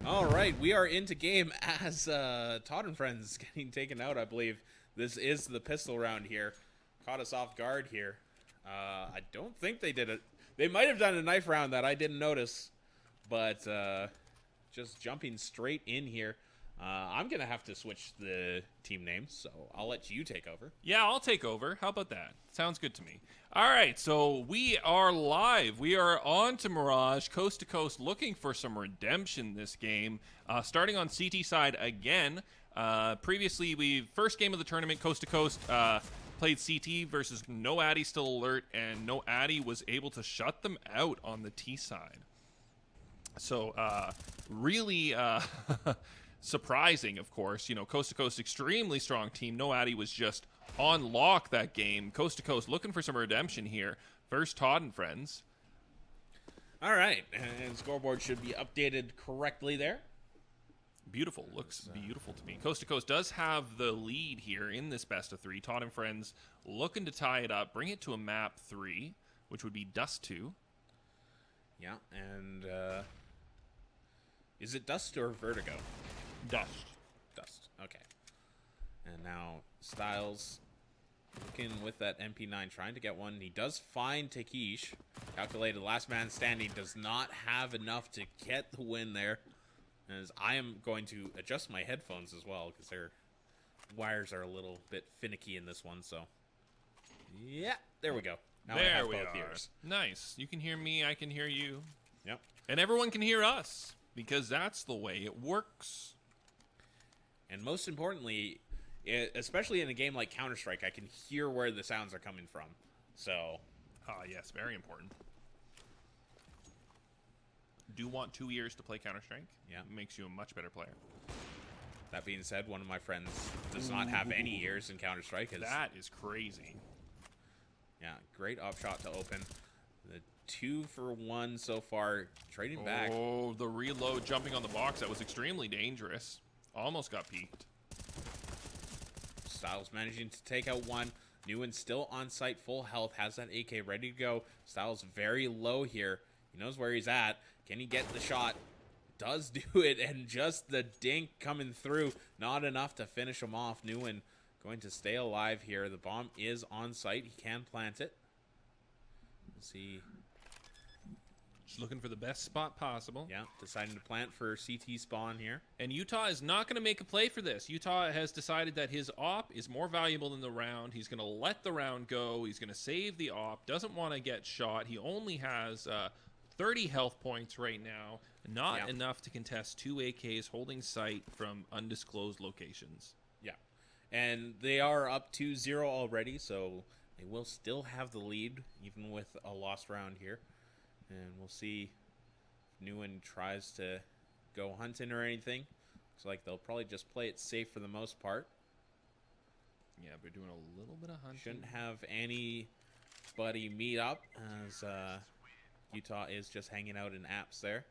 All right, we are into game as Todd and Friends getting taken out. I believe this is the pistol round here. Caught us off guard here. I don't think they did it. They might have done a knife round that I didn't notice, but just jumping straight in here. I'm going to have to switch the team names, so I'll let you take over. Yeah, I'll take over. How about that? Sounds good to me. All right, so we are live. We are on to Mirage, coast to coast, looking for some redemption this game. Starting on CT side again. Previously, first game of the tournament, coast to coast, played CT versus No Addy still alert, and No Addy was able to shut them out on the T side. So, really surprising, of course. You know, coast to coast, extremely strong team. No Addy was just on lock that game. Coast to coast, looking for some redemption here. First, Todd and Friends. All right, and scoreboard should be updated correctly there. Beautiful. Looks beautiful to me. Coast to Coast does have the lead here in this best of three. Todd and Friends looking to tie it up, bring it to a map 3, which would be Dust 2. Yeah, and is it Dust or Vertigo? Dust. Dust, okay. And now Styles looking with that MP9, trying to get one. He does find Takish. Calculated last man standing, does not have enough to get the win there. As I am going to adjust my headphones as well, because their wires are a little bit finicky in this one, so. Yeah, there we go. Now There I have we both are. ears. Nice. You can hear me, I can hear you. Yep. And everyone can hear us, because that's the way it works. And most importantly, especially in a game like Counter-Strike, I can hear where the sounds are coming from. So. Yes, very important. Do want 2 ears to play Counter-Strike. Yeah. Makes you a much better player. That being said, one of my friends does not have any ears in Counter-Strike. That is crazy. Yeah, great op shot to open. The 2-for-1 so far, trading back. Oh, the reload jumping on the box. That was extremely dangerous. Almost got peeked. Styles managing to take out one. Newen still on site, full health, has that AK ready to go. Styles very low here. He knows where he's at. Can he get the shot? Does do it, and just the dink coming through. Not enough to finish him off. Newen going to stay alive here. The bomb is on site. He can plant it. Let's see. Just looking for the best spot possible. Yeah, deciding to plant for CT spawn here. And Utah is not going to make a play for this. Utah has decided that his op is more valuable than the round. He's going to let the round go. He's going to save the op. Doesn't want to get shot. He only has 30 health points right now. Not enough to contest 2 AKs holding sight from undisclosed locations. Yeah. And they are up 2-0 already, so they will still have the lead, even with a lost round here. And we'll see if Newen tries to go hunting or anything. Looks like they'll probably just play it safe for the most part. Yeah, they're doing a little bit of hunting. Shouldn't have anybody meet up, as Utah is just hanging out in apps there.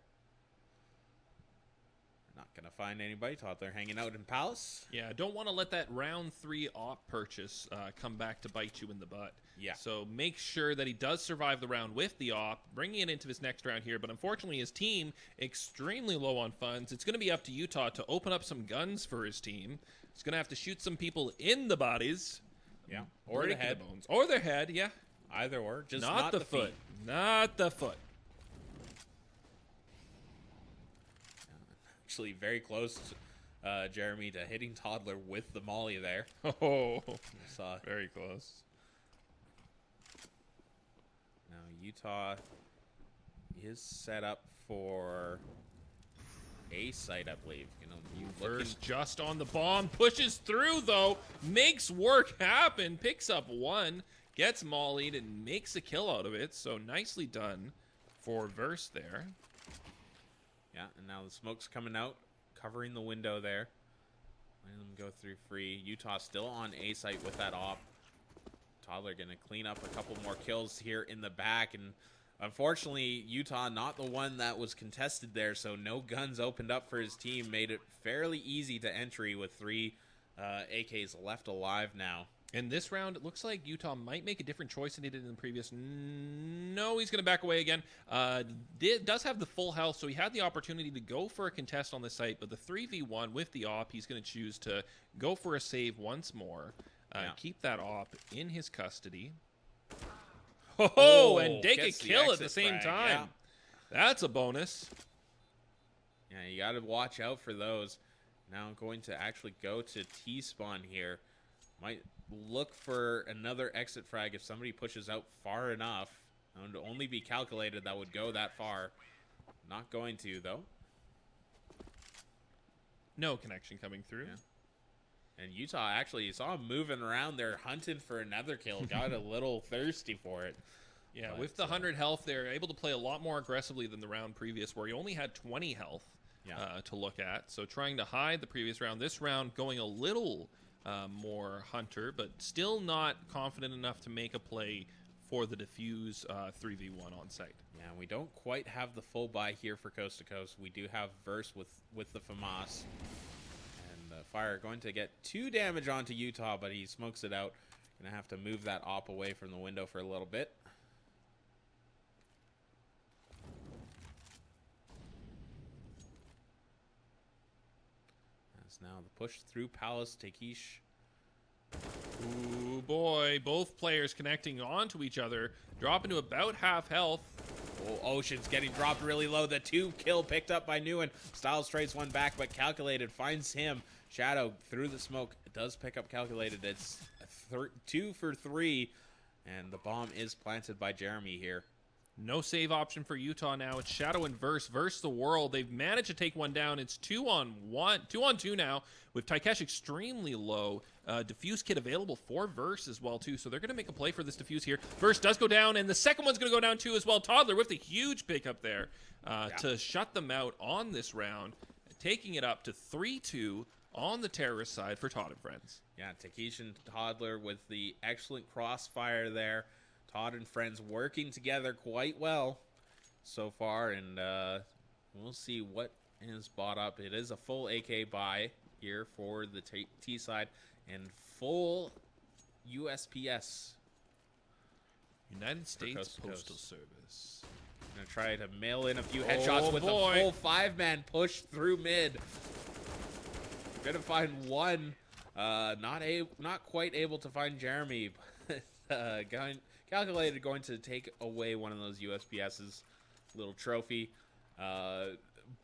Not going to find anybody. Thought they're hanging out in Palace. Yeah, don't want to let that round 3 op purchase come back to bite you in the butt. Yeah. So make sure that he does survive the round with the op, bringing it into his next round here. But unfortunately, his team extremely low on funds. It's going to be up to Utah to open up some guns for his team. He's going to have to shoot some people in the bodies. Yeah. Or the head. Bones. Or their head, yeah. Either or. Just not the foot. feet. Not the foot. Actually very close, Jeremy, to hitting Toddler with the molly there. Oh, Saw very close. Now Utah is set up for a site, I believe. You know, you First, just on the bomb, pushes through though, makes work happen, picks up one, gets mollied, and makes a kill out of it. So nicely done for Verse there. Yeah, and now the smoke's coming out, covering the window there. Letting them go through free. Utah still on A site with that op. Toddler going to clean up a couple more kills here in the back. And unfortunately, Utah not the one that was contested there, so no guns opened up for his team. Made it fairly easy to entry with 3 AKs left alive now. In this round, it looks like Utah might make a different choice than he did in the previous. No, he's going to back away again. Does have the full health, so he had the opportunity to go for a contest on the site, but the 3v1 with the op, he's going to choose to go for a save once more. Keep that op in his custody. Oh, and take a kill at the same time. Yeah. That's a bonus. Yeah, you got to watch out for those. Now I'm going to actually go to T-spawn here. Might look for another exit frag if somebody pushes out far enough. It would only be calculated that would go that far. Not going to, though. No connection coming through. Yeah. And Utah, actually, you saw him moving around there, hunting for another kill. Got a little thirsty for it. Yeah, but with the 100 health, they're able to play a lot more aggressively than the round previous, where he only had 20 health to look at. So trying to hide the previous round. This round going a little more hunter, but still not confident enough to make a play for the defuse 3v1 on site. Yeah, we don't quite have the full buy here for Coast to Coast. We do have Verse with the FAMAS. And the Fire going to get 2 damage onto Utah, but he smokes it out. Gonna have to move that op away from the window for a little bit. Now the push through Palace, Takeesh. Ooh, boy. Both players connecting onto each other. Dropping to about half health. Oh, Ocean's getting dropped really low. The 2 kill picked up by Nguyen. Styles trades one back, but Calculated finds him. Shadow through the smoke. It does pick up Calculated. It's 2 for 3. And the bomb is planted by Jeremy here. No save option for Utah now. It's Shadow and Verse versus the world. They've managed to take one down. It's 2-on-1, 2-on-2 now with Taikesh extremely low. Diffuse kit available for Verse as well too. So they're going to make a play for this diffuse here. Verse does go down, and the second one's going to go down too as well. Toddler with the huge pickup there to shut them out on this round, taking it up to 3-2 on the terrorist side for Todd and friends. Yeah, Takeesh and Toddler with the excellent crossfire there. Todd and friends working together quite well so far, and we'll see what is bought up. It is a full AK buy here for the T side and full USPS. United States Postal Service. Gonna try to mail in a few headshots with a full 5-man push through mid. Gonna find one. Not quite able to find Jeremy, but Calculated going to take away one of those USPS's little trophy.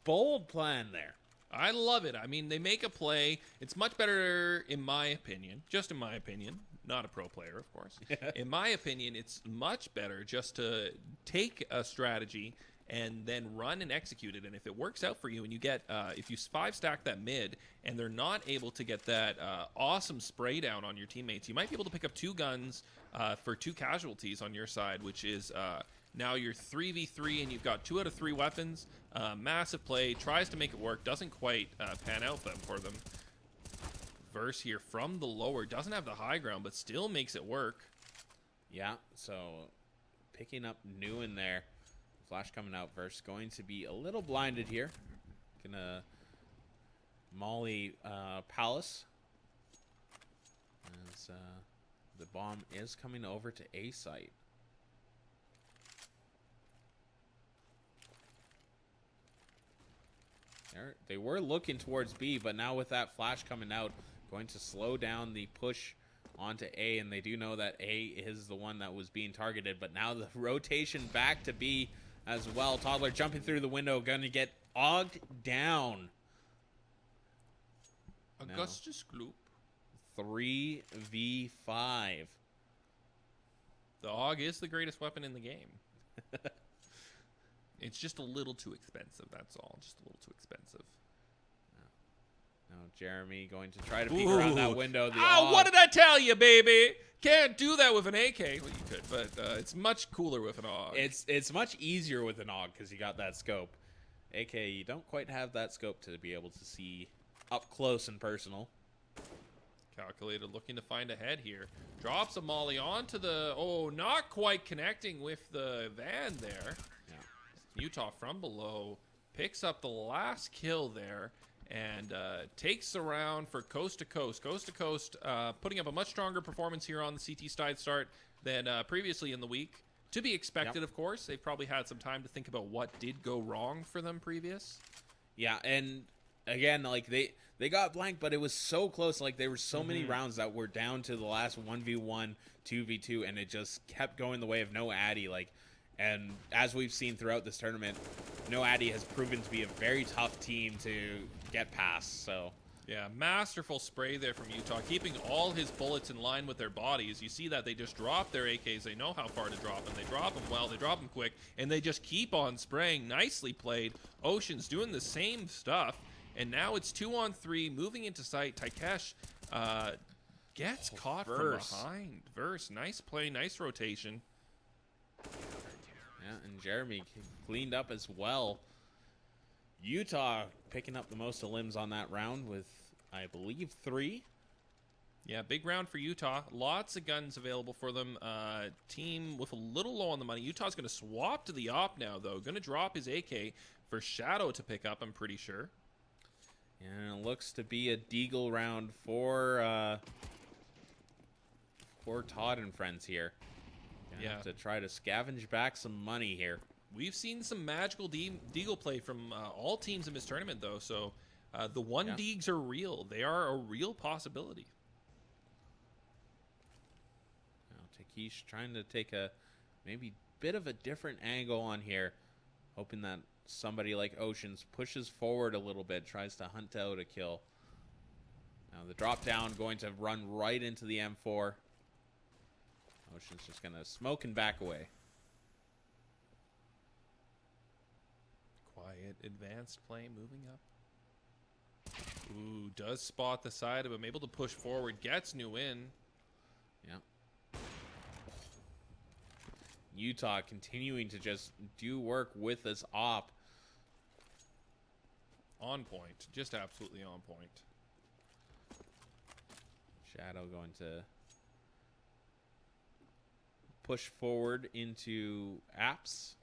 Bold plan there. I love it. I mean, they make a play. It's much better, in my opinion, just in my opinion, not a pro player, of course. In my opinion, it's much better just to take a strategy and then run and execute it. And if it works out for you and you get, if you 5-stack that mid and they're not able to get that awesome spray down on your teammates, you might be able to pick up 2 guns for 2 casualties on your side, which is now you're 3v3 and you've got 2 out of 3 weapons. Massive play, tries to make it work, doesn't quite pan out for them. Verse here from the lower, doesn't have the high ground, but still makes it work. Yeah, so picking up new in there. Flash coming out. Verse going to be a little blinded here. Gonna molly Palace. As the bomb is coming over to A site. They were looking towards B, but now with that flash coming out, going to slow down the push onto A, and they do know that A is the one that was being targeted, but now the rotation back to B as well. Toddler jumping through the window, going to get ogged down. Augustus Gloop. 3v5. The AUG is the greatest weapon in the game. It's just a little too expensive, that's all. Just a little too expensive. Now Jeremy going to try to peek around that window. What did I tell you, baby? Can't do that with an AK. Well, you could, but it's much cooler with an AUG. It's much easier with an AUG because you got that scope. AK, you don't quite have that scope to be able to see up close and personal. Calculated looking to find a head here. Drops a molly onto the... Oh, not quite connecting with the van there. Yeah. Utah from below picks up the last kill there. and takes the round for Coast to Coast. Coast to Coast putting up a much stronger performance here on the CT side start than previously in the week. To be expected, of course. They've probably had some time to think about what did go wrong for them previous. Yeah, and again, like they got blanked, but it was so close. Like there were so many rounds that were down to the last 1v1, 2v2, and it just kept going the way of No Addy. Like, and as we've seen throughout this tournament, No Addy has proven to be a very tough team to get past. So yeah, masterful spray there from Utah, keeping all his bullets in line with their bodies. You see that they just drop their AKs. They know how far to drop them. They drop them well. They drop them quick, and they just keep on spraying. Nicely played. Ocean's doing the same stuff, and now it's 2-on-3, moving into sight. Takesh gets caught from behind. Verse, nice play, nice rotation. Yeah, and Jeremy cleaned up as well. Utah picking up the most limbs on that round with, I believe, 3. Yeah, big round for Utah. Lots of guns available for them. Team with a little low on the money. Utah's going to swap to the op now, though. Going to drop his AK for Shadow to pick up, I'm pretty sure. And it looks to be a Deagle round for TODD and friends here. Yeah. To try to scavenge back some money here. We've seen some magical Deagle play from all teams in this tournament, though, so the Deags are real. They are a real possibility. Now, Takesh trying to take a maybe bit of a different angle on here, hoping that somebody like Oceans pushes forward a little bit, tries to hunt out a kill. Now the drop down going to run right into the M4. Ocean's just going to smoke and back away. Quiet, advanced play, moving up. Ooh, does spot the side of him, able to push forward, gets Nguyen. Yeah. Utah continuing to just do work with this op. On point, just absolutely on point. Shadow going to push forward into apps.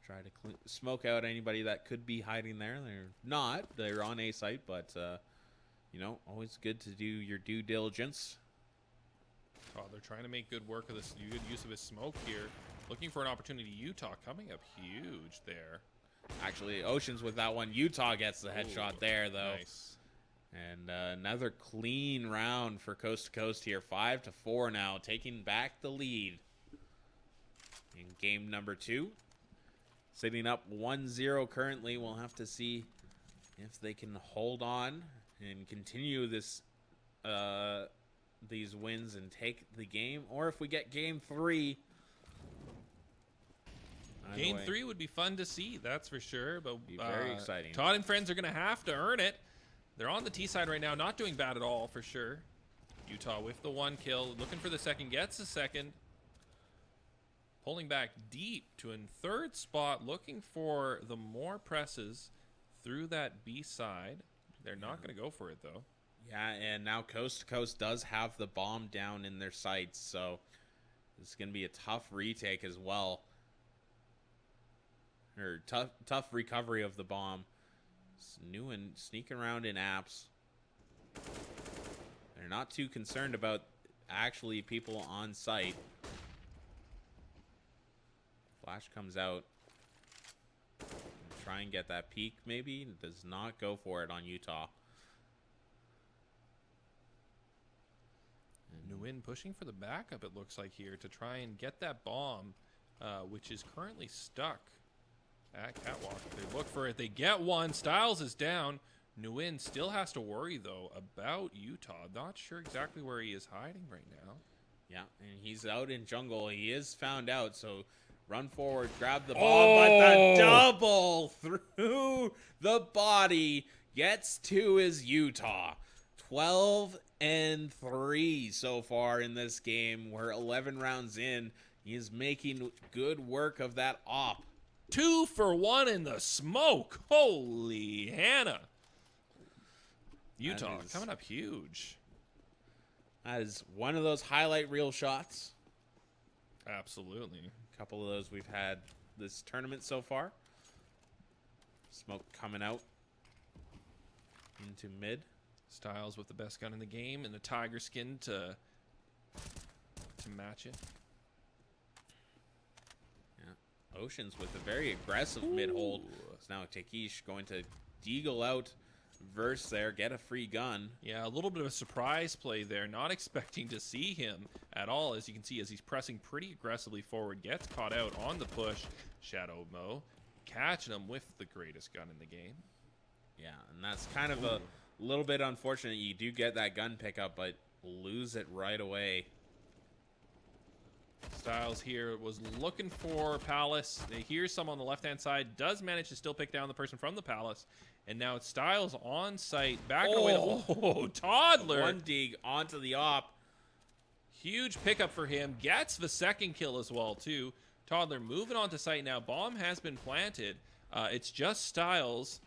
Try to smoke out anybody that could be hiding there. They're not. They're on A site, but, you know, always good to do your due diligence. Oh, they're trying to make good work of this, good use of his smoke here. Looking for an opportunity. Utah coming up huge there. Actually, Oceans with that one. Utah gets the headshot there, though. Nice. And another clean round for Coast to Coast here. 5-4 now, taking back the lead in game number 2. Sitting up 1-0 currently. We'll have to see if they can hold on and continue this these wins and take the game, or if we get game 3. Game 3 would be fun to see, that's for sure. But be very exciting. TODD and friends are going to have to earn it. They're on the T side right now, not doing bad at all for sure. Utah with the 1 kill, looking for the second, gets the second. Pulling back deep to a 3rd spot, looking for the more presses through that B side. They're not going to go for it, though. Yeah, and now Coast to Coast does have the bomb down in their sights, so this is going to be a tough retake as well. Or tough recovery of the bomb. It's new and sneaking around in apps. They're not too concerned about actually people on site. Flash comes out. Try and get that peek maybe. Does not go for it on Utah. Nguyen pushing for the backup, it looks like here, to try and get that bomb, which is currently stuck at Catwalk. They look for it. They get one. Styles is down. Nguyen still has to worry, though, about Utah. Not sure exactly where he is hiding right now. Yeah, and he's out in jungle. He is found out, so run forward, grab the ball, but the double through the body gets to his Utah. 12-3 so far in this game. We're 11 rounds in. He is making good work of that op. 2 for 1 in the smoke. Holy Hannah. Utah coming up huge. That is one of those highlight reel shots. Absolutely. A couple of those we've had this tournament so far. Smoke coming out. into mid. Styles with the best gun in the game and the tiger skin to match it. Yeah. Oceans with a very aggressive mid hold. So now Takish going to deagle out Verse there, get a free gun. Yeah, a little bit of a surprise play there. Not expecting to see him at all, as you can see, as he's pressing pretty aggressively forward. Gets caught out on the push. Shadow Mo catching him with the greatest gun in the game. Yeah, and that's kind of a little bit unfortunate. You do get that gun pickup, but lose it right away. Styles here was looking for Palace. They hear some on the left-hand side. Does manage to still pick down the person from the Palace. And now it's Styles on site. Backing away. Toddler. One dig onto the op. Huge pickup for him. Gets the second kill as well, too. Toddler moving on to site now. Bomb has been planted. It's just Styles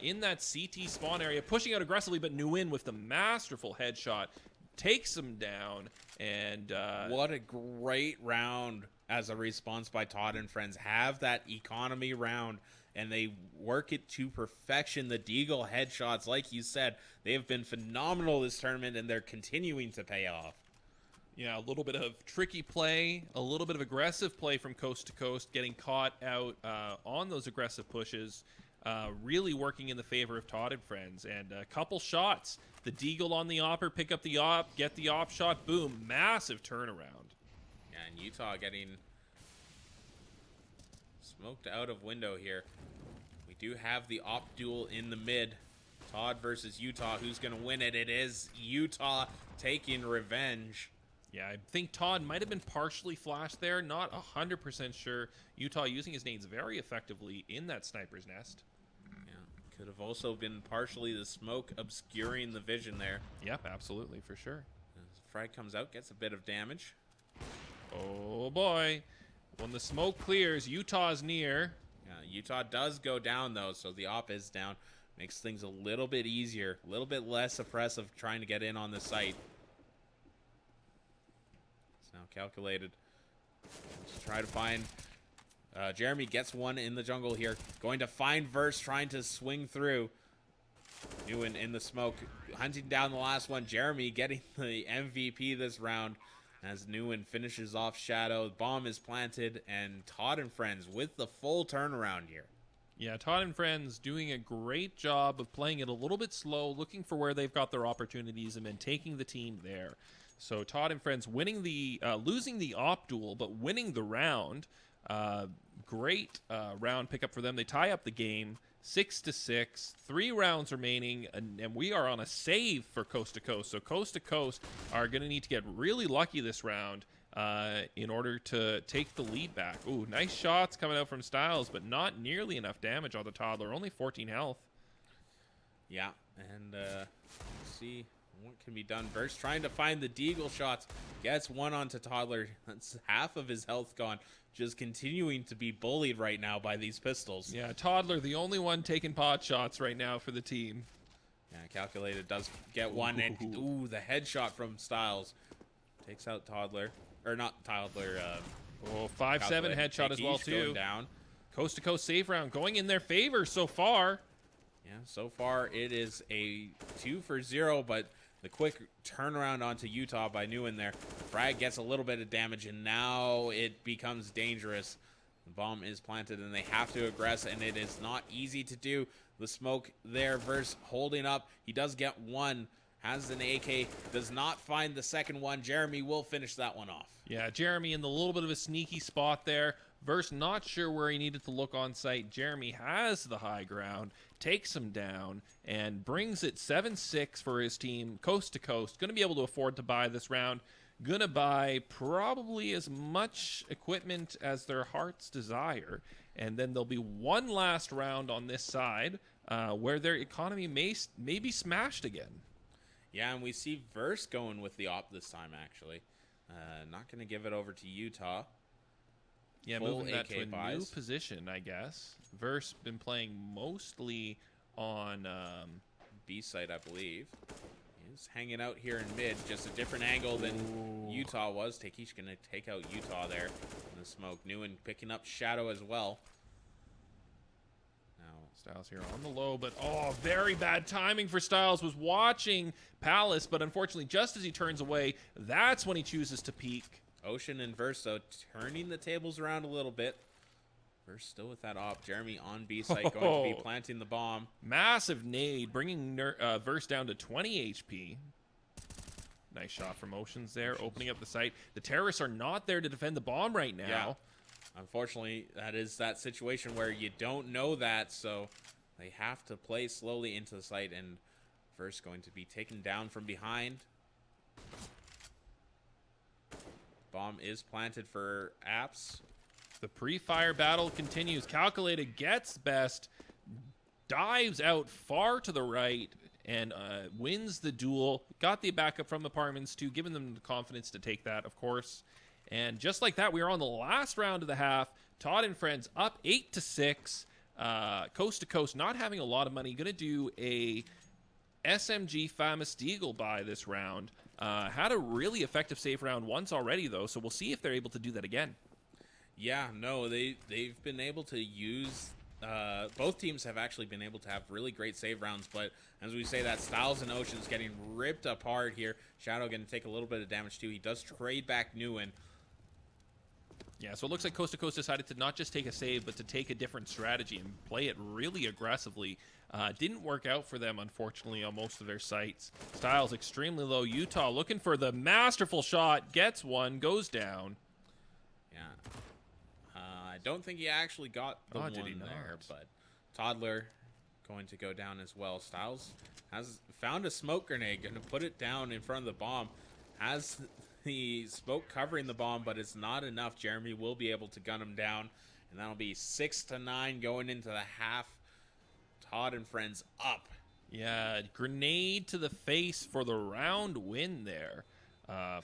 in that CT spawn area. Pushing out aggressively, but Nguyen with the masterful headshot. Takes him down. And what a great round as a response by Todd and friends. Have that economy round. And they work it to perfection. The Deagle headshots, like you said, they have been phenomenal this tournament, and they're continuing to pay off. Yeah, a little bit of tricky play, a little bit of aggressive play from coast to coast, getting caught out on those aggressive pushes, really working in the favor of Todd and friends. And a couple shots. The Deagle on the opper, pick up the op, get the op shot, boom, massive turnaround. Yeah, and Utah getting smoked out of window here. We do have the op duel in the mid. Todd versus Utah. Who's going to win it? It is Utah taking revenge. Yeah, I think Todd might have been partially flashed there. Not 100% sure. Utah using his nades very effectively in that sniper's nest. Yeah, could have also been partially the smoke obscuring the vision there. Yep, absolutely, for sure. As Frag comes out, gets a bit of damage. Oh, boy. When the smoke clears, Utah's near. Yeah, Utah does go down, though, so the op is down. Makes things a little bit easier, a little bit less oppressive trying to get in on the site. It's now calculated. Let's try to find... Jeremy gets one in the jungle here. Going to find Verse, trying to swing through. Nguyen in the smoke, hunting down the last one. Jeremy getting the MVP this round. As Nguyen finishes off Shadow, bomb is planted, and Todd and friends with the full turnaround here. Yeah, Todd and friends doing a great job of playing it a little bit slow, looking for where they've got their opportunities, and then taking the team there. So Todd and friends winning the, losing the op duel, but winning the round. Great round pickup for them. They tie up the game 6-6, 3 rounds remaining, and we are on a save for Coast to Coast. So Coast to Coast are going to need to get really lucky this round in order to take the lead back. Ooh, nice shots coming out from Styles, but not nearly enough damage on the Toddler. Only 14 health. Yeah, and let's see what can be done. Verse trying to find the Deagle shots. Gets one onto Toddler. That's half of his health gone. Just continuing to be bullied right now by these pistols. Yeah, Toddler, the only one taking pot shots right now for the team. Yeah, Calculated does get one. And, ooh, the headshot from Styles takes out Toddler. Or not Toddler. 5-7 headshot as well, too. Down. Coast to Coast save round going in their favor so far. Yeah, so far it is a 2-for-0, but the quick turnaround onto Utah by Nguyen there. Frag gets a little bit of damage, and now it becomes dangerous. The bomb is planted, and they have to aggress, and it is not easy to do. The smoke there, Verse holding up. He does get one, has an AK, does not find the second one. Jeremy will finish that one off. Yeah, Jeremy in the little bit of a sneaky spot there. Verse not sure where he needed to look on site. Jeremy has the high ground, takes him down, and brings it 7-6 for his team, coast to coast. Going to be able to afford to buy this round. Going to buy probably as much equipment as their hearts desire. And then there'll be one last round on this side where their economy may be smashed again. Yeah, and we see Verse going with the op this time, actually. Not going to give it over to Utah. Yeah, full moving that AK to a buys. new position, I guess. Verse been playing mostly on B site, I believe. He's hanging out here in mid, just a different angle than Utah was. Takish going to take out Utah there in the smoke. Nguyen picking up Shadow as well. Now, Styles here on the low, but very bad timing for Styles. Was watching Palace, but unfortunately, just as he turns away, that's when he chooses to peek. Ocean and Verso turning the tables around a little bit. Verse still with that op. Jeremy on B site going to be planting the bomb. Massive nade, bringing Verse down to 20 HP. Nice shot from Oceans there, opening up the site. The terrorists are not there to defend the bomb right now. Yeah. Unfortunately, that is that situation where you don't know that, so they have to play slowly into the site, and Verse going to be taken down from behind. Bomb is planted for Apps. The pre-fire battle continues. Calculated gets best, dives out far to the right, and wins the duel. Got the backup from the Parmans too, giving them the confidence to take that, of course. And just like that, we are on the last round of the half. TODD and friends up 8-6. Coast to Coast not having a lot of money. Going to do a SMG Famous Deagle buy this round. Had a really effective save round once already, though, so we'll see if they're able to do that again. Yeah, no, they've been able to use... both teams have actually been able to have really great save rounds, but as we say that, Styles and Ocean's getting ripped apart here. Shadow going to take a little bit of damage too. He does trade back Nguyen. Yeah, so it looks like Coast to Coast decided to not just take a save, but to take a different strategy and play it really aggressively. Didn't work out for them, unfortunately, on most of their sites. Styles extremely low. Utah looking for the masterful shot. Gets one, goes down. Yeah. I don't think he actually got the one there, but Toddler going to go down as well. Styles has found a smoke grenade, going to put it down in front of the bomb. Has the smoke covering the bomb, but it's not enough. Jeremy will be able to gun him down, and that'll be 6-9 going into the half. TODD and friends up. Yeah, grenade to the face for the round win there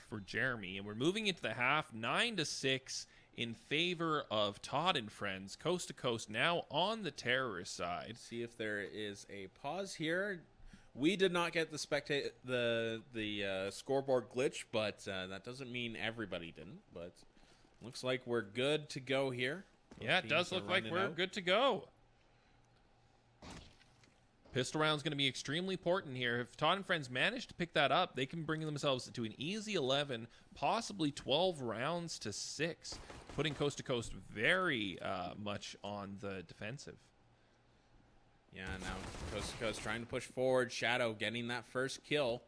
for Jeremy. And we're moving into the half, 9-6 in favor of TODD and friends. Coast to Coast now on the terrorist side. See if there is a pause here. We did not get the scoreboard glitch, but that doesn't mean everybody didn't. But looks like we're good to go here. Yeah, it does look like we're good to go. Pistol round's going to be extremely important here. If TODD and friends manage to pick that up, they can bring themselves to an easy 11, possibly 12 rounds to 6, putting Coast to Coast very much on the defensive. Yeah, now Coast to Coast trying to push forward. Shadow getting that first kill.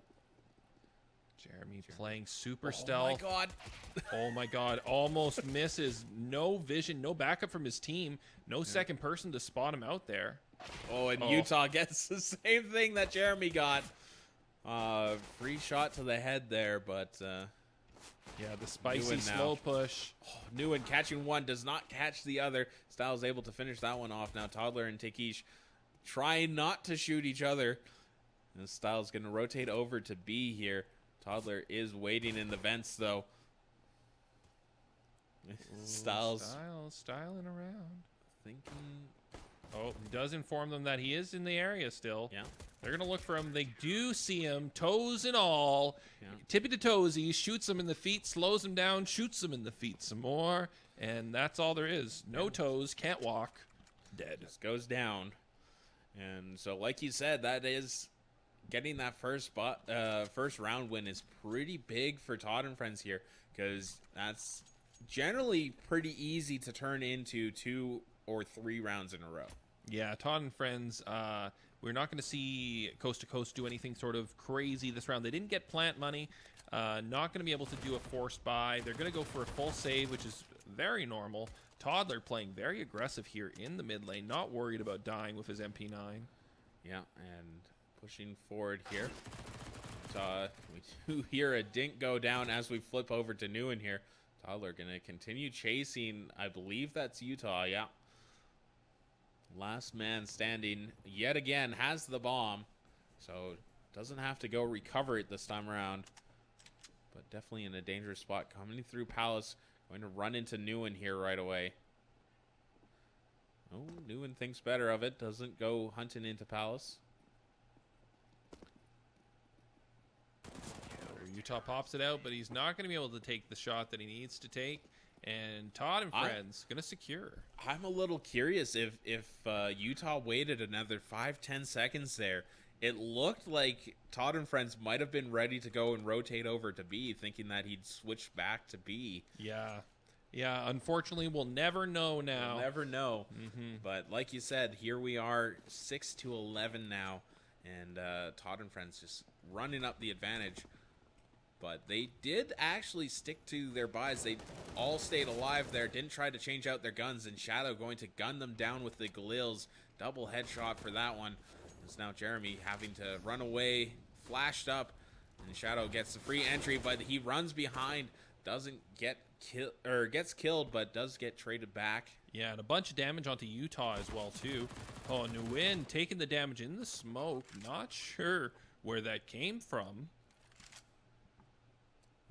Jeremy playing super stealth. Oh my god. Oh my god. Almost misses. No vision, no backup from his team. No second person to spot him out there. Oh, and Utah gets the same thing that Jeremy got. Free shot to the head there, but... yeah, the spicy slow push. Oh, Nguyen catching one, does not catch the other. Styles able to finish that one off. Now Toddler and Takeesh trying not to shoot each other. And Styles going to rotate over to B here. Toddler is waiting in the vents, though. Styles styling around. Thinking... Oh, he does inform them that he is in the area still. Yeah. They're going to look for him. They do see him, toes and all. Yeah. Tippy to toesy, shoots him in the feet, slows him down, shoots him in the feet some more. And that's all there is. No toes, can't walk, dead. Just goes down. And so, like you said, that is getting that first round win is pretty big for TODD and friends here, because that's generally pretty easy to turn into 2 or 3 rounds in a row. Yeah, TODD and friends, we're not going to see Coast to Coast do anything sort of crazy this round. They didn't get plant money. Not going to be able to do a forced buy. They're going to go for a full save, which is very normal. Toddler playing very aggressive here in the mid lane, not worried about dying with his MP9. Yeah, and pushing forward here. We do hear a dink go down as we flip over to Nguyen here. Toddler going to continue chasing. I believe that's Utah, yeah. Last man standing yet again has the bomb, so doesn't have to go recover it this time around, but definitely in a dangerous spot. Coming through Palace, going to run into Nguyen here right away. Oh, Nguyen thinks better of it, doesn't go hunting into Palace. Utah pops it out, but he's not going to be able to take the shot that he needs to take. And Todd and friends going to secure. I'm a little curious if Utah waited another 5-10 seconds there. It looked like Todd and friends might have been ready to go and rotate over to B, thinking that he'd switch back to B. Yeah. Yeah, unfortunately, we'll never know now. We'll never know. But like you said, here we are, 6-11 now. And Todd and friends just running up the advantage. But they did actually stick to their buys. They all stayed alive there, didn't try to change out their guns. And Shadow going to gun them down with the Galils. Double headshot for that one. It's now Jeremy having to run away, flashed up. And Shadow gets the free entry, but he runs behind. Doesn't get gets killed, but does get traded back. Yeah, and a bunch of damage onto Utah as well, too. Oh, Nguyen taking the damage in the smoke. Not sure where that came from.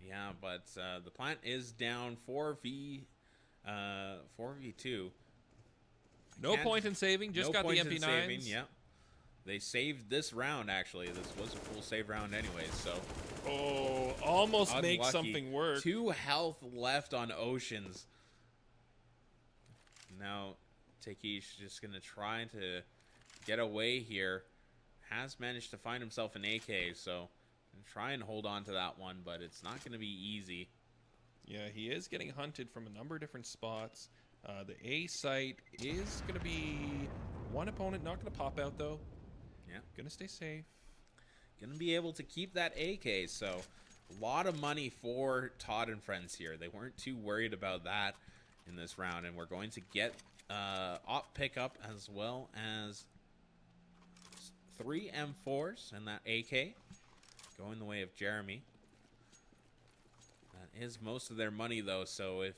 Yeah, but the plant is down 4v2. No point in saving, just got the MP9s. Yeah. They saved this round, actually. This was a full save round anyway, so. Oh, almost unlucky. makes something work. 2 health left on Oceans. Now, Takeesh just going to try to get away here. Has managed to find himself an AK, so try and hold on to that one, but it's not going to be easy. Yeah, he is getting hunted from a number of different spots. The A site is going to be one opponent, not going to pop out, though. Yeah. Going to stay safe. Going to be able to keep that AK, so a lot of money for Todd and friends here. They weren't too worried about that in this round, and we're going to get op pickup as well as 3 M4s and that AK going the way of Jeremy. That is most of their money, though, so if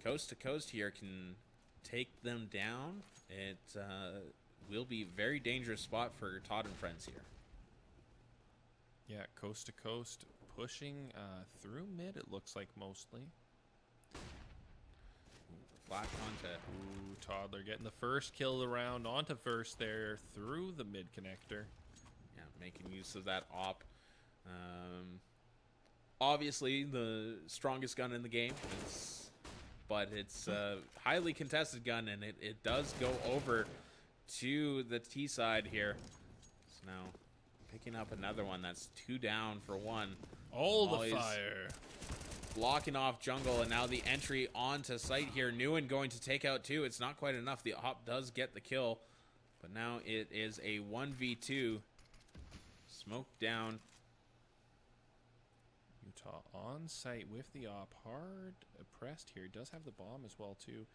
Coast to Coast here can take them down, it will be a very dangerous spot for Todd and friends here. Yeah, Coast to Coast pushing through mid, it looks like mostly. Flash onto. Ooh, Toddler getting the first kill of the round onto first there through the mid connector. Yeah, making use of that op. Obviously, the strongest gun in the game, but it's a highly contested gun, and it does go over to the T side here. So now picking up another one. That's 2 down for 1. All the fire. Blocking off jungle, and now the entry onto site here. Nguyen going to take out 2. It's not quite enough. The op does get the kill, but now it is a 1v2. Smoke down. Utah on site with the op. Hard pressed here. Does have the bomb as well, too.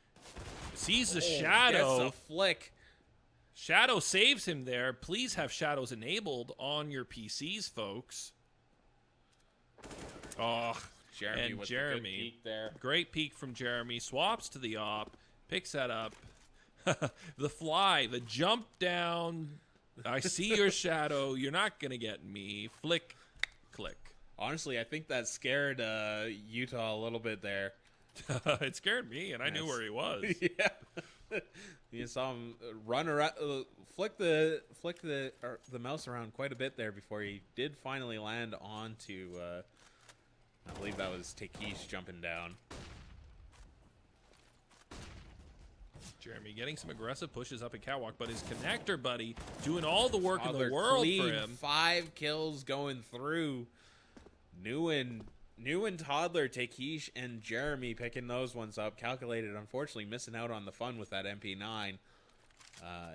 Sees the Shadow. Gets a flick. Shadow saves him there. Please have shadows enabled on your PCs, folks. Oh, Jeremy and with Jeremy. the good peek there. Great peek from Jeremy. Swaps to the op. Picks that up. The fly. The jump down. I see your shadow. You're not going to get me. Flick. Click. Honestly, I think that scared Utah a little bit there. It scared me, and I knew where he was. Yeah. You saw him run around, flick the mouse around quite a bit there before he did finally land onto. I believe that was Takeesh jumping down. Jeremy getting some aggressive pushes up in catwalk, but his connector buddy doing all the work in the world clean, for him. 5 kills going through. Nguyen, Toddler, Takeesh, and Jeremy picking those ones up. Calculated, unfortunately, missing out on the fun with that MP9.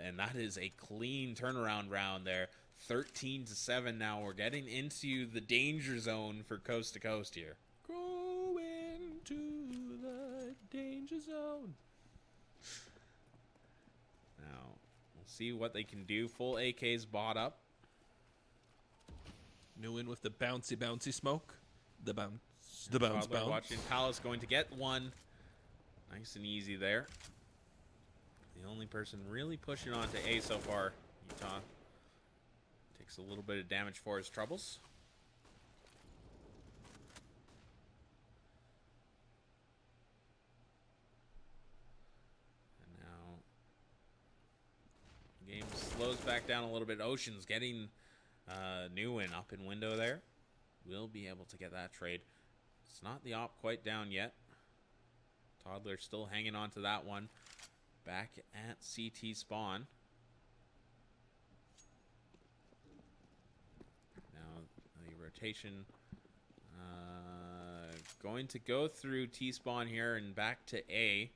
And that is a clean turnaround round there. 13-7 now. We're getting into the danger zone for Coast to Coast here. Going to the danger zone. Now, we'll see what they can do. Full AK's bought up. Nguyen with the bouncy smoke. The bounce. Watching Palace going to get one. Nice and easy there. The only person really pushing on to A so far. Utah takes a little bit of damage for his troubles. And now the game slows back down a little bit. Ocean's getting Nguyen up in window there. Will be able to get that trade. It's not the op quite down yet. Toddler still hanging on to that one. Back at CT spawn. Now the rotation going to go through T-spawn here and back to A,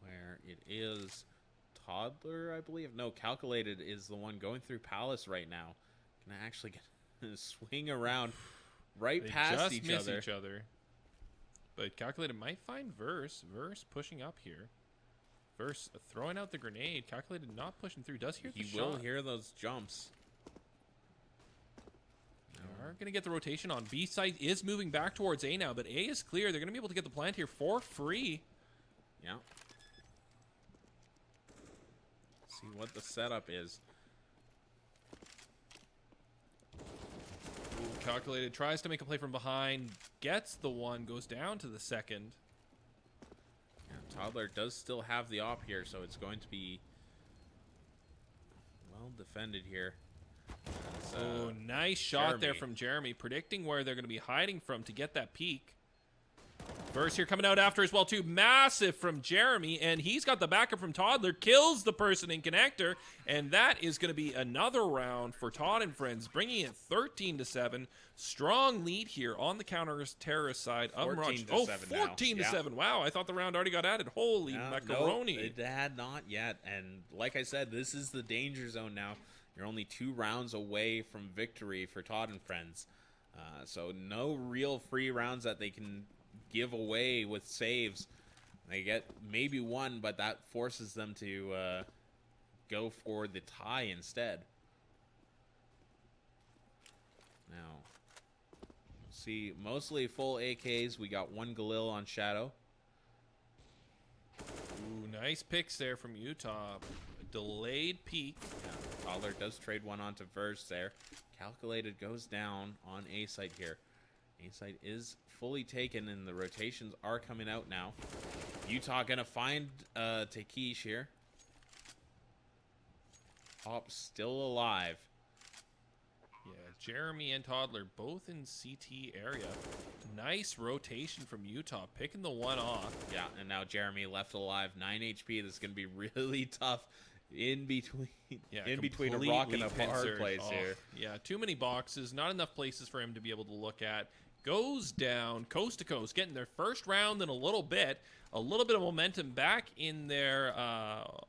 where it is Toddler, I believe. No, Calculated is the one going through Palace right now. Gonna actually get swing around right past each other. But Calculated might find Verse. Verse pushing up here. Verse throwing out the grenade. Calculated not pushing through. Does hear the shot. He will hear those jumps. Are going to get the rotation on. B side is moving back towards A now, but A is clear. They're going to be able to get the plant here for free. Yeah. See what the setup is. Ooh, Calculated tries to make a play from behind. Gets the one. Goes down to the second. Yeah, Toddler does still have the op here, so it's going to be well defended here. Oh, nice shot Jeremy there from Jeremy, predicting where they're going to be hiding from to get that peek. Burst here coming out after as well, too. Massive from Jeremy, and he's got the backup from Toddler. Kills the person in connector, and that is going to be another round for Todd and friends, bringing it 13-7. Strong lead here on the counter-terrorist side of Mirage. 14-7. Wow, I thought the round already got added. Holy macaroni. Nope, it had not yet, and like I said, this is the danger zone now. You're only 2 rounds away from victory for Todd and friends. So no real free rounds that they can give away with saves. They get maybe one, but that forces them to go for the tie instead. Now, see, mostly full AKs. We got 1 Galil on Shadow. Ooh, nice picks there from Utah. Delayed peek. Yeah, Toddler does trade one onto Verge there. Calculated goes down on A site here. A site is fully taken, and the rotations are coming out now. Utah gonna find Takeesh here. Op still alive. Yeah, Jeremy and Toddler both in CT area. Nice rotation from Utah, picking the one off. Yeah, and now Jeremy left alive, 9 HP. This is gonna be really tough in between. Yeah, in between a rock and a hard place here. Yeah, too many boxes, not enough places for him to be able to look at. Goes down coast to coast, getting their first round in a little bit of momentum back in their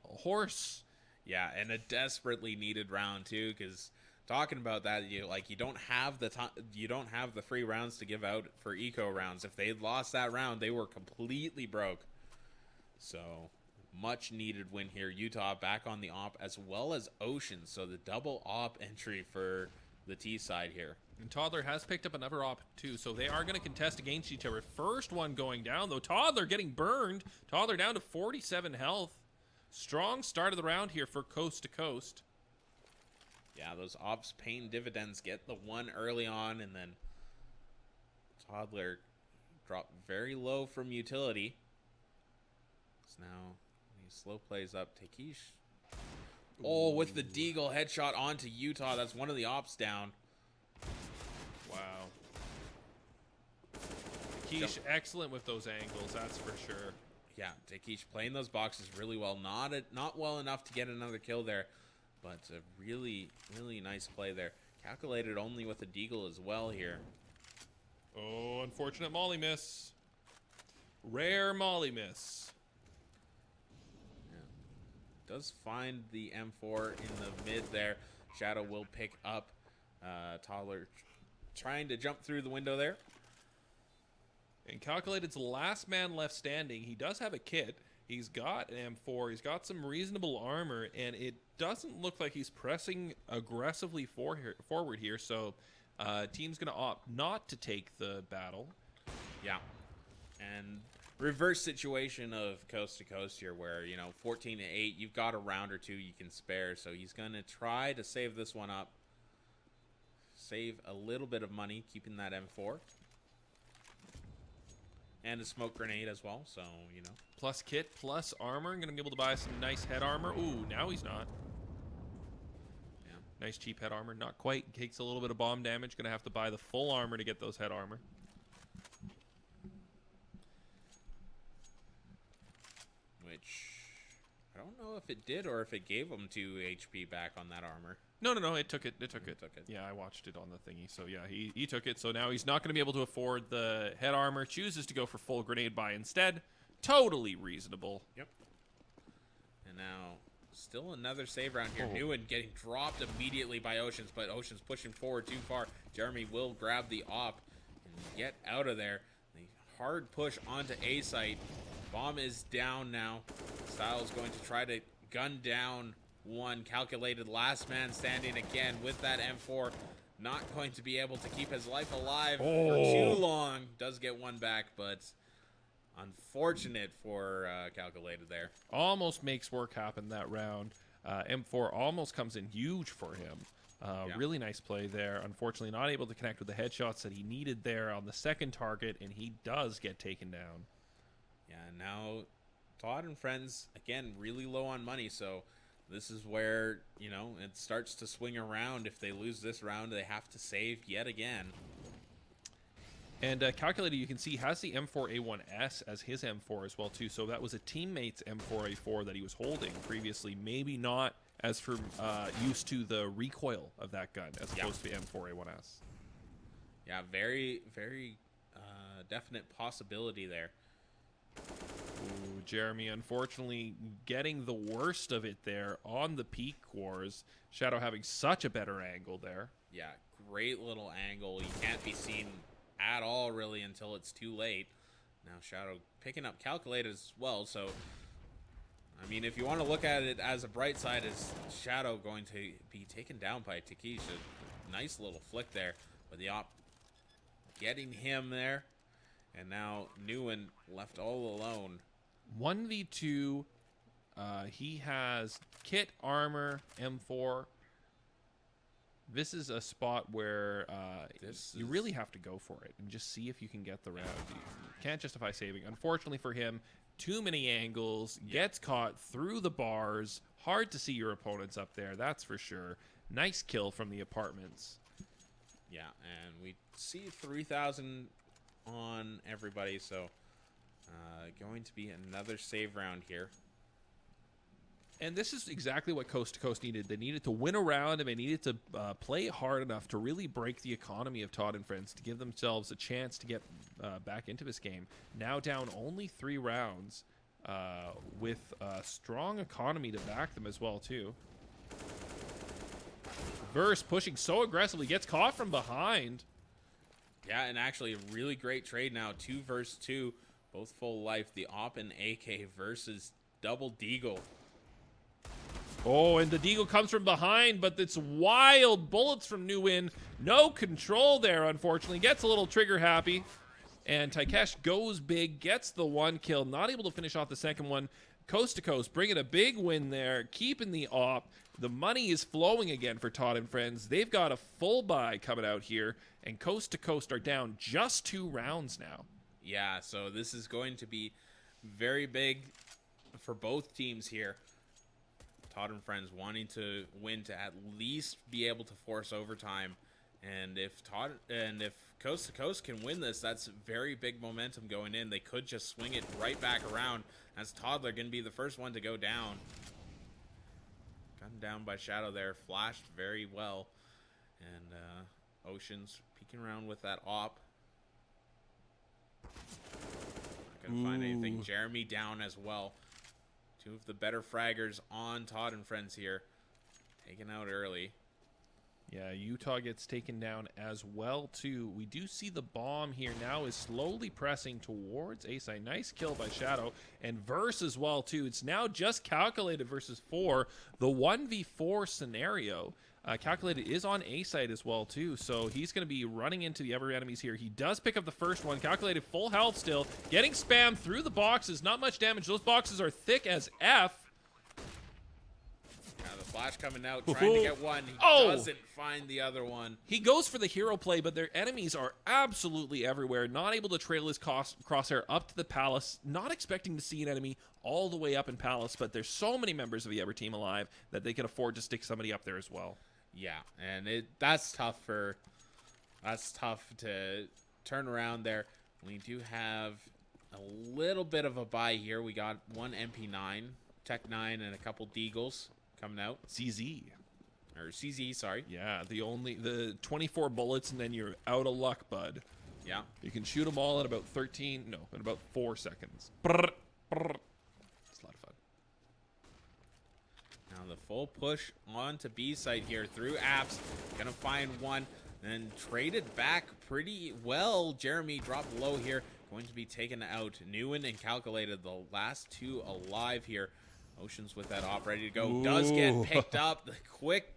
horse. Yeah, and a desperately needed round too, because talking about that, you don't have the free rounds to give out for eco rounds. If they had lost that round, they were completely broke. So much needed win here. Utah back on the op as well as Ocean, so the double op entry for the T side here. And Toddler has picked up another op too, so they are going to contest against each other. First one going down, though. Toddler getting burned. Toddler down to 47 health. Strong start of the round here for Coast to Coast. Yeah, those ops paying dividends. Get the one early on, and then Toddler dropped very low from utility. So now he slow plays up. Takeesh. Oh, with the Deagle headshot onto Utah. That's one of the ops down. Wow. Takeesh excellent with those angles, that's for sure. Yeah, Takeesh playing those boxes really well. Not well enough to get another kill there, but a really, really nice play there. Calculated only with a Deagle as well here. Oh, unfortunate molly miss. Rare molly miss. Yeah. Does find the M4 in the mid there. Shadow will pick up. Toddler trying to jump through the window there. And Calculated's last man left standing. He does have a kit. He's got an M4. He's got some reasonable armor, and it doesn't look like he's pressing aggressively forward here. So team's going to opt not to take the battle. Yeah. And reverse situation of Coast to Coast here where, 14-8, you've got a round or two you can spare. So he's going to try to save this one up. Save a little bit of money, keeping that M4. And a smoke grenade as well, so, Plus kit, plus armor. Going to be able to buy some nice head armor. Ooh, now he's not. Yeah. Nice cheap head armor. Not quite. Takes a little bit of bomb damage. Going to have to buy the full armor to get those head armor. know if it did or if it gave him 2 HP back on that armor. No, it took it. It took it. Took it. Yeah, I watched it on the thingy. So yeah, he took it. So now he's not going to be able to afford the head armor. Chooses to go for full grenade buy instead. Totally reasonable. Yep. And now still another save round here. Oh. Nguyen getting dropped immediately by Oceans, but Oceans pushing forward too far. Jeremy will grab the op and get out of there. The hard push onto A site. Bomb is down now. Styles going to try to gun down one. Calculated last man standing again with that M4. Not going to be able to keep his life alive for too long. Does get one back, but unfortunate for Calculated there. Almost makes work happen that round. M4 almost comes in huge for him. Yeah. Really nice play there. Unfortunately, not able to connect with the headshots that he needed there on the second target, and he does get taken down. Yeah, now Todd and friends, again, really low on money, so this is where, you know, it starts to swing around. If they lose this round, they have to save yet again. And Calculated, you can see, has the M4A1S as his M4 as well, too. So that was a teammate's M4A4 that he was holding previously. Maybe not as for used to the recoil of that gun as opposed to the M4A1S. Yeah, very, very definite possibility there. Ooh, Jeremy, unfortunately, getting the worst of it there on the peak wars. Shadow having such a better angle there. Yeah, great little angle. You can't be seen at all, really, until it's too late. Now Shadow picking up Calculated as well, so I mean, if you want to look at it as a bright side, is Shadow going to be taken down by Takeesh. A nice little flick there, but the op getting him there, and now Nguyen left all alone. 1v2, he has kit, armor, M4. This is a spot where you really have to go for it and just see if you can get the round. You can't justify saving. Unfortunately for him, too many angles, gets caught through the bars. Hard to see your opponents up there, that's for sure. Nice kill from the apartments. Yeah, and we see 3,000 on everybody, so going to be another save round here. And this is exactly what Coast to Coast needed. They needed to win a round, and they needed to play hard enough to really break the economy of Todd and Friends to give themselves a chance to get back into this game. Now down only 3 rounds with a strong economy to back them as well, too. Verse pushing so aggressively, gets caught from behind. Yeah, and actually a really great trade now. 2 versus 2, both full life. The Op and AK versus Double Deagle. Oh, and the Deagle comes from behind, but it's wild bullets from Nguyen. No control there, unfortunately. Gets a little trigger happy. And Takesh goes big, gets the 1 kill. Not able to finish off the second one. Coast to Coast bringing a big win there, keeping the op. The money is flowing again for Todd and Friends. They've got a full buy coming out here, and Coast to Coast are down just 2 rounds now. Yeah, so this is going to be very big for both teams here. Todd and Friends wanting to win to at least be able to force overtime. And if Coast to Coast can win this, that's very big momentum going in. They could just swing it right back around, as Toddler going to be the first one to go down. Gunned down by Shadow there, flashed very well. And Oceans peeking around with that op. Not going to find anything. Jeremy down as well. 2 of the better fraggers on Todd and Friends here. Taken out early. Yeah, Utah gets taken down as well, too. We do see the bomb here now is slowly pressing towards A-side. Nice kill by Shadow. And Verse as well, too. It's now just Calculated versus 4. The 1v4 scenario. Calculated is on A-side as well, too. So he's going to be running into the other enemies here. He does pick up the first one. Calculated full health still. Getting spammed through the boxes. Not much damage. Those boxes are thick as F. Now the flash coming out, trying to get one. He doesn't find the other one. He goes for the hero play, but their enemies are absolutely everywhere. Not able to trail his crosshair up to the palace. Not expecting to see an enemy all the way up in palace, but there's so many members of the other team alive that they can afford to stick somebody up there as well. Yeah, and that's tough to turn around there. We do have a little bit of a buy here. We got 1 MP9 Tech 9 and a couple Deagles coming out. CZ. Or CZ, sorry. Yeah, the 24 bullets and then you're out of luck, bud. Yeah. You can shoot them all in about 4 seconds. Brr, brr. It's a lot of fun. Now the full push onto B site here through apps. Gonna find one. Then traded back pretty well. Jeremy dropped low here. Going to be taken out. Newen and Calculated, the last two alive here. Oceans with that op ready to go. Ooh. Does get picked up. The quick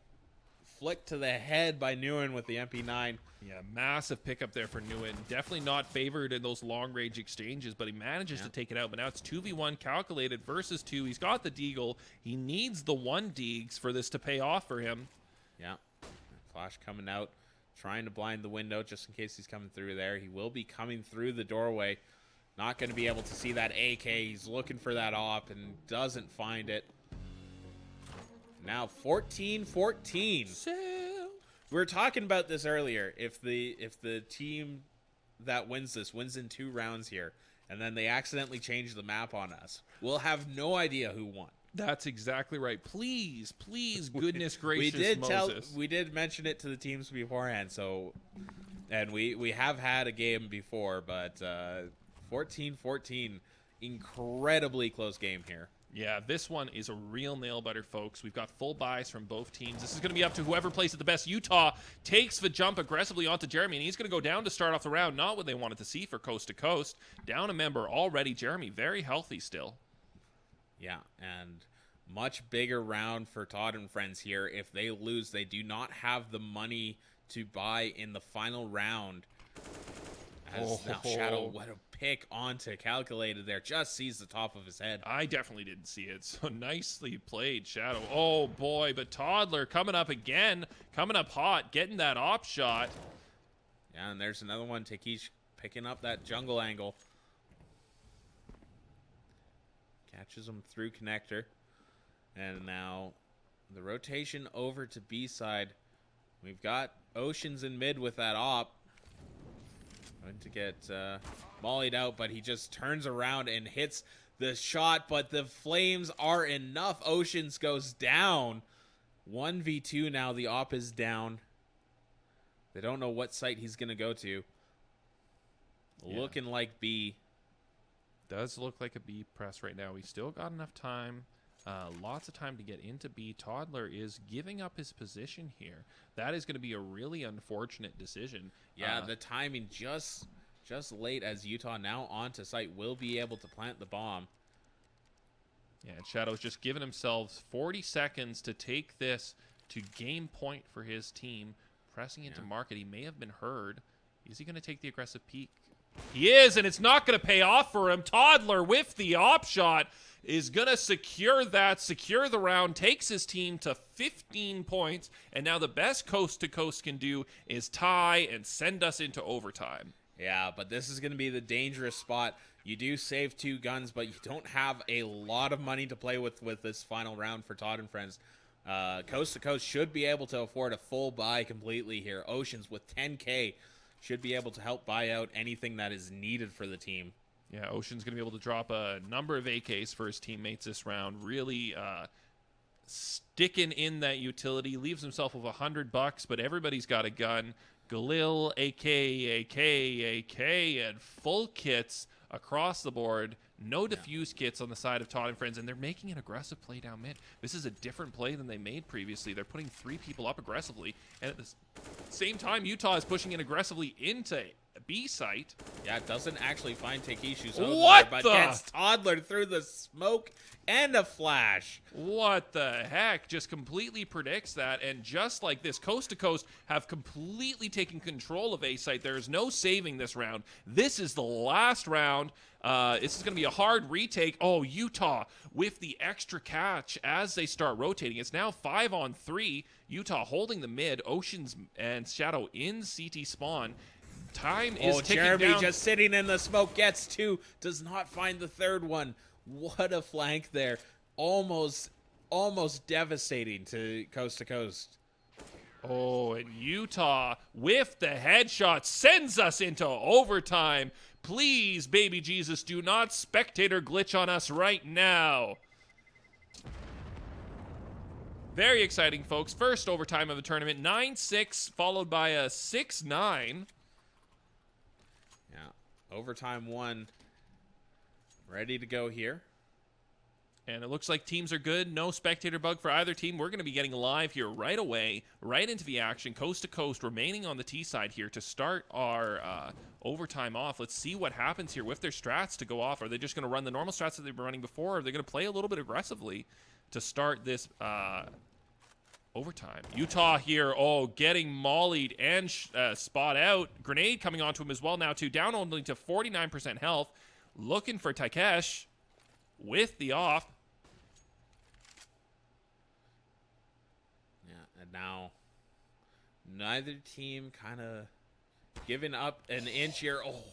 flick to the head by Newen with the MP9. Yeah, massive pickup there for Newen. Definitely not favored in those long-range exchanges, but he manages to take it out. But now it's 2v1 Calculated versus 2. He's got the Deagle. He needs the 1 Deags for this to pay off for him. Yeah. Flash coming out. Trying to blind the window just in case he's coming through there. He will be coming through the doorway. Not going to be able to see that AK. He's looking for that op and doesn't find it. Now 14-14. We were talking about this earlier. If the team that wins this wins in 2 rounds here, and then they accidentally change the map on us, we'll have no idea who won. That's exactly right. Please, goodness gracious, Moses. We did mention it to the teams beforehand. So, and we have had a game before, but 14-14, incredibly close game here. Yeah, this one is a real nail-biter, folks. We've got full buys from both teams. This is going to be up to whoever plays it the best. Utah takes the jump aggressively onto Jeremy, and he's going to go down to start off the round. Not what they wanted to see for Coast to Coast. Down a member already. Jeremy, very healthy still. Yeah, and much bigger round for Todd and friends here. If they lose, they do not have the money to buy in the final round. As now Shadow, what a pick onto Calculated there. Just sees the top of his head. I definitely didn't see it, so nicely played, Shadow. Oh, boy, but Toddler coming up again, coming up hot, getting that op shot. Yeah, and there's another one. Takeesh picking up that jungle angle. Catches him through connector. And now the rotation over to B side. We've got Oceans in mid with that op. Going to get mollied out, but he just turns around and hits the shot. But the flames are enough. Oceans goes down. 1v2 now. The op is down. They don't know what site he's going to go to. Yeah. Looking like B. Does look like a B press right now. We still got enough time. Lots of time to get into B. Toddler is giving up his position here. That is going to be a really unfortunate decision. Yeah, the timing just late as Utah now onto site will be able to plant the bomb. Yeah, and Shadow's just giving himself 40 seconds to take this to game point for his team. Pressing into market. He may have been heard. Is he going to take the aggressive peek? He is, and it's not going to pay off for him. Toddler with the op shot is going to secure the round, takes his team to 15 points, and now the best Coast to Coast can do is tie and send us into overtime. Yeah, but this is going to be the dangerous spot. You do save 2 guns, but you don't have a lot of money to play with this final round for Todd and friends. Coast to Coast should be able to afford a full buy completely here. Oceans with 10K should be able to help buy out anything that is needed for the team. Yeah, Ocean's going to be able to drop a number of AKs for his teammates this round. Really sticking in that utility. Leaves himself with $100, but everybody's got a gun. Galil, AK, and full kits across the board. No diffuse kits on the side of Todd and friends, and they're making an aggressive play down mid. This is a different play than they made previously. They're putting 3 people up aggressively, and at the same time, Utah is pushing in aggressively into B site. Yeah, it doesn't actually find Takeshu's what there, but the? Gets Toddler through the smoke and a flash. What the heck? Just completely predicts that, and just like this, Coast to Coast have completely taken control of A site. There is no saving this round. This is the last round. This is going to be a hard retake. Oh, Utah with the extra catch as they start rotating. It's now 5-on-3. Utah holding the mid. Oceans and Shadow in CT spawn. Time is ticking Jeremy down. just sitting in the smoke, gets 2, does not find the third one. What a flank there. Almost devastating to Coast. Oh, and Utah with the headshot sends us into overtime. Please, baby Jesus, do not spectator glitch on us right now. Very exciting, folks. First overtime of the tournament, 9-6, followed by a 6-9. Yeah, overtime 1. Ready to go here. And it looks like teams are good. No spectator bug for either team. We're going to be getting live here right away, right into the action, coast to coast, remaining on the T side here to start our overtime off. Let's see what happens here with their strats to go off. Are they just going to run the normal strats that they've been running before? Or are they going to play a little bit aggressively to start this overtime? Utah here, getting mollied and spot out. Grenade coming onto him as well now, too. Down only to 49% health. Looking for Takesh with the off. Yeah, and now neither team kind of giving up an inch here. Oh,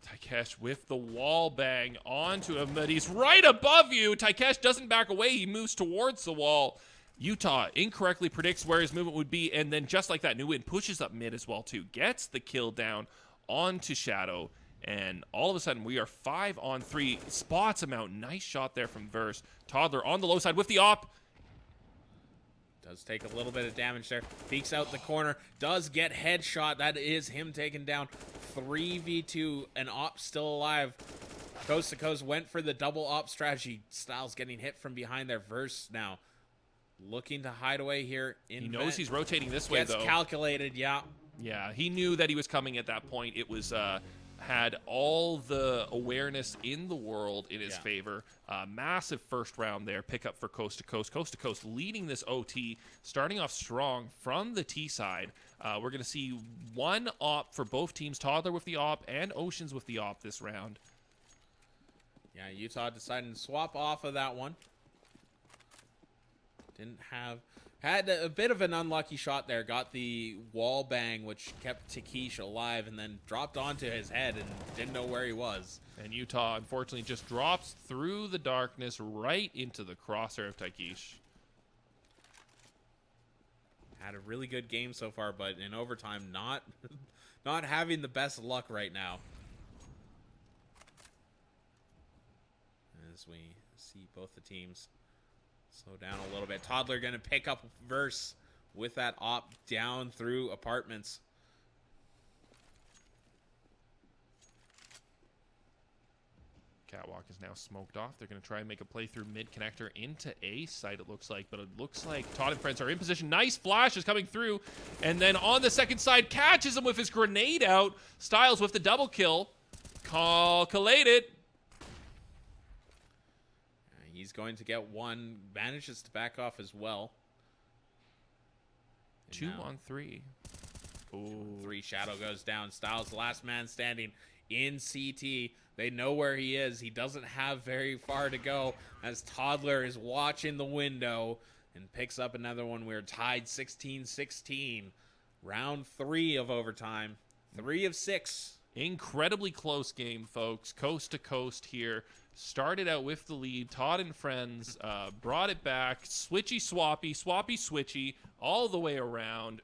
Takesh with the wall bang onto him, but he's right above you. Takesh doesn't back away. He moves towards the wall. Utah incorrectly predicts where his movement would be, and then just like that, Nguyen pushes up mid as well, too. Gets the kill down onto Shadow, and all of a sudden we are 5-on-3. Spots him out. Nice shot there from Verse. Toddler on the low side with the op. does take a little bit of damage there. Peeks out the corner. Does get headshot. That is him taken down. 3v2. An op still alive. Coast to coast went for the double op strategy. Styles getting hit from behind there. Verse now looking to hide away here. He knows he's rotating this way, though. Gets calculated, yeah. Yeah, he knew that he was coming at that point. It was had all the awareness in the world in his favor. Massive first round there. Pickup for Coast to Coast. Coast to Coast leading this OT, starting off strong from the T side. We're going to see one op for both teams. Toddler with the op and Oceans with the op this round. Yeah, Utah deciding to swap off of that one. Had a bit of an unlucky shot there. Got the wall bang, which kept Takesh alive, and then dropped onto his head and didn't know where he was. And Utah, unfortunately, just drops through the darkness right into the crosshair of Takesh. Had a really good game so far, but in overtime, not having the best luck right now. As we see both the teams slow down a little bit. Toddler going to pick up Verse with that op down through apartments. Catwalk is now smoked off. They're going to try and make a play through mid connector into A site, it looks like. But it looks like Todd and friends are in position. Nice flash is coming through. And then on the second side, catches him with his grenade out. Styles with the double kill. Calculated. He's going to get one. Manages to back off as well. And 2 on 3. Ooh. 3 Shadow goes down. Styles last man standing in CT. They know where he is. He doesn't have very far to go as Toddler is watching the window and picks up another one. We're tied 16-16. Round 3 of overtime. 3 of 6. Incredibly close game, folks. Coast to coast here. Started out with the lead. Todd and friends brought it back. Switchy, swappy, swappy, switchy, all the way around.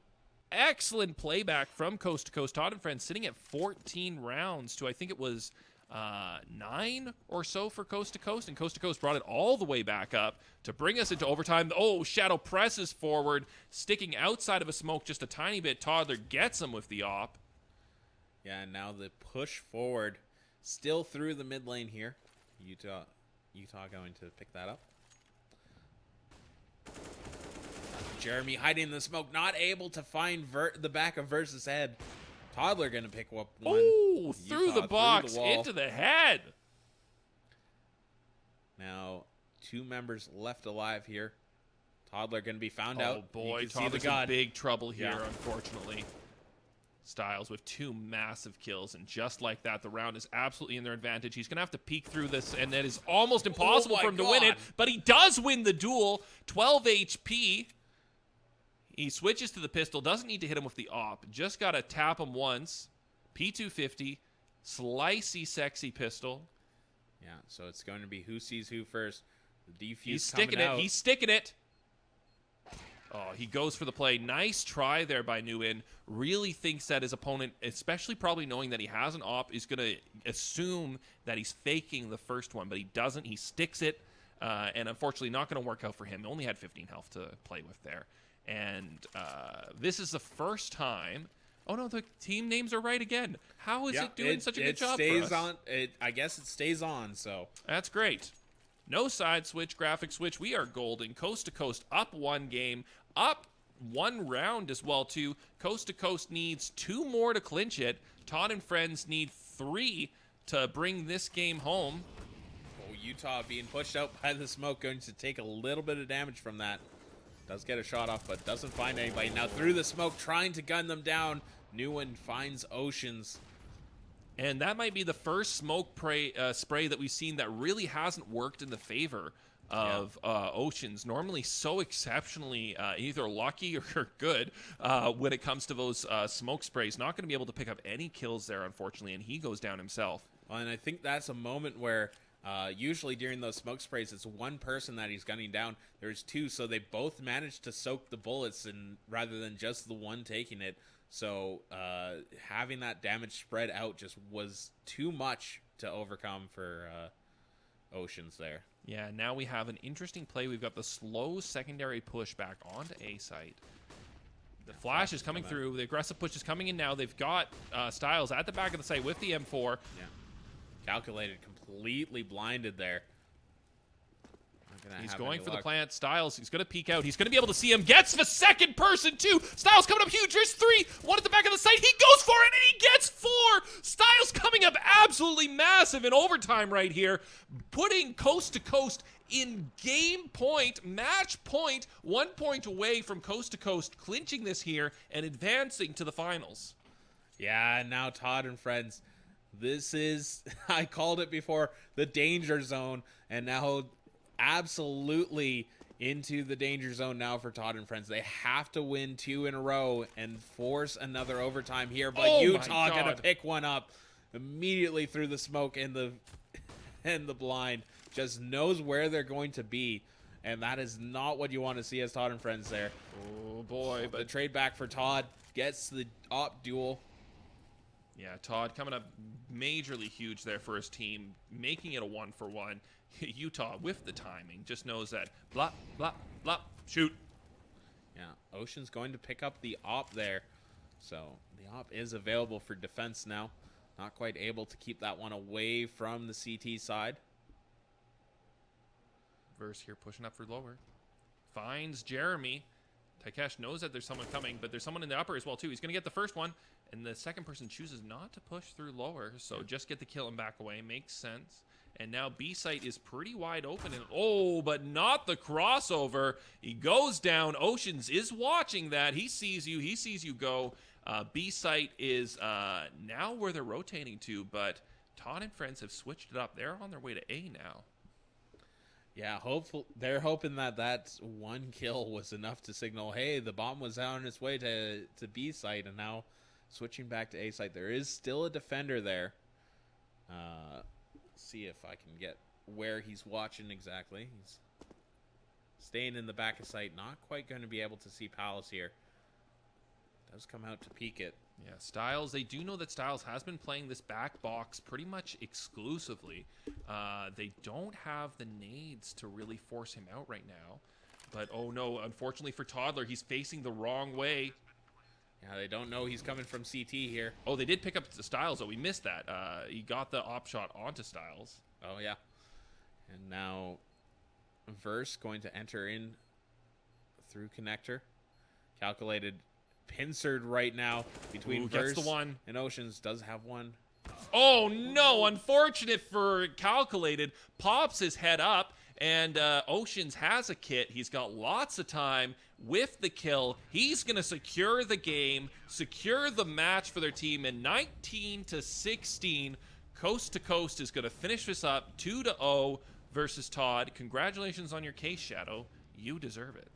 Excellent playback from Coast to Coast. Todd and friends sitting at 14 rounds to, I think it was 9 or so for Coast to Coast. And Coast to Coast brought it all the way back up to bring us into overtime. Oh, Shadow presses forward, sticking outside of a smoke just a tiny bit. Toddler gets him with the op. Yeah, and now the push forward. Still through the mid lane here. Utah going to pick that up. Jeremy hiding in the smoke, not able to find the back of Verse's head. Toddler going to pick up one. Ooh, through the box, into the head. Now, 2 members left alive here. Toddler going to be found out. Oh boy, Toddler's in big trouble here, unfortunately. Styles with 2 massive kills, and just like that, the round is absolutely in their advantage. He's going to have to peek through this, and it is almost impossible for him to win it, but he does win the duel. 12 HP. He switches to the pistol, doesn't need to hit him with the op, just got to tap him once. P250, slicey, sexy pistol. Yeah, so it's going to be who sees who first. The defuse He's sticking it. He's sticking it. Oh, he goes for the play. Nice try there by Nguyen. Really thinks that his opponent, especially probably knowing that he has an op, is going to assume that he's faking the first one, but he doesn't. He sticks it. and unfortunately not going to work out for him. He only had 15 health to play with there. And this is the first time. Oh, no, the team names are right again. How is it doing such a good job for us? I guess it stays on, so. That's great. No side switch, graphic switch. We are golden. Coast to Coast up 1 game, up 1 round as well, too. Coast to Coast needs 2 more to clinch it. Todd and friends need 3 to bring this game home. Oh, Utah being pushed out by the smoke, going to take a little bit of damage from that. Does get a shot off, but doesn't find anybody. Now through the smoke, trying to gun them down. New one finds Oceans. And that might be the first smoke spray that we've seen that really hasn't worked in the favor of Oceans. Normally so exceptionally either lucky or good when it comes to those smoke sprays. Not going to be able to pick up any kills there, unfortunately, and he goes down himself. Well, and I think that's a moment where usually during those smoke sprays, it's one person that he's gunning down. There's 2, so they both managed to soak the bullets, and rather than just the one taking it. So having that damage spread out just was too much to overcome for Oceans there. Yeah, now we have an interesting play. We've got the slow secondary push back onto A site. The flash is coming through. The aggressive push is coming in now. They've got Styles at the back of the site with the M4. Yeah. Calculated, completely blinded there. He's going for the plant. Styles, he's going to peek out. He's going to be able to see him. Gets the second person, too. Styles coming up huge. There's 3. 1 at the back of the site. He goes for it, and he gets 4. Styles coming up absolutely massive in overtime right here, putting Coast to Coast in game point, match point, 1 point away from Coast to Coast, clinching this here and advancing to the finals. Yeah, and now Todd and friends. This is, I called it before, the danger zone, and now absolutely into the danger zone now for Todd and friends. They have to win 2 in a row and force another overtime here, but Utah gonna pick one up immediately through the smoke and the blind. Just knows where they're going to be, and that is not what you want to see as Todd and friends there. Oh boy, but the trade back for Todd gets the op duel. Yeah, Todd coming up majorly huge there for his team, making it a 1-for-1. Utah with the timing just knows that blah blah blah shoot. Yeah, Ocean's going to pick up the op there, so the op is available for defense now. Not quite able to keep that one away from the CT side. Verse here pushing up for lower, finds Jeremy. Takesh knows that there's someone coming, but there's someone in the upper as well too. He's gonna get the first one, and the second person chooses not to push through lower, so just get the kill and back away. Makes sense. And now B site is pretty wide open, and but not the crossover. He goes down. Oceans is watching that. He sees you. He sees you go. B site is now where they're rotating to, but Todd and friends have switched it up. They're on their way to A now. Yeah, they're hoping that one kill was enough to signal, hey, the bomb was on its way to B site, and now switching back to A site. There is still a defender there. See if I can get where he's watching exactly. He's staying in the back of sight. Not quite going to be able to see Palace here. Does come out to peek it. Yeah, Styles, they do know that Styles has been playing this back box pretty much exclusively. They don't have the nades to really force him out right now. But, oh no, unfortunately for Toddler, he's facing the wrong way. Yeah, they don't know he's coming from CT here. Oh, they did pick up Styles, though. We missed that. He got the op shot onto Styles. Oh, yeah. And now Verse going to enter in through connector. Calculated pincered right now between Verse gets the one. And Oceans. Does have one. Oh, no. Unfortunate for Calculated. Pops his head up. And Oceans has a kit. He's got lots of time with the kill. He's going to secure the game, secure the match for their team. And 19-16, Coast to Coast is going to finish this up 2-0 versus Todd. Congratulations on your case, Shadow. You deserve it.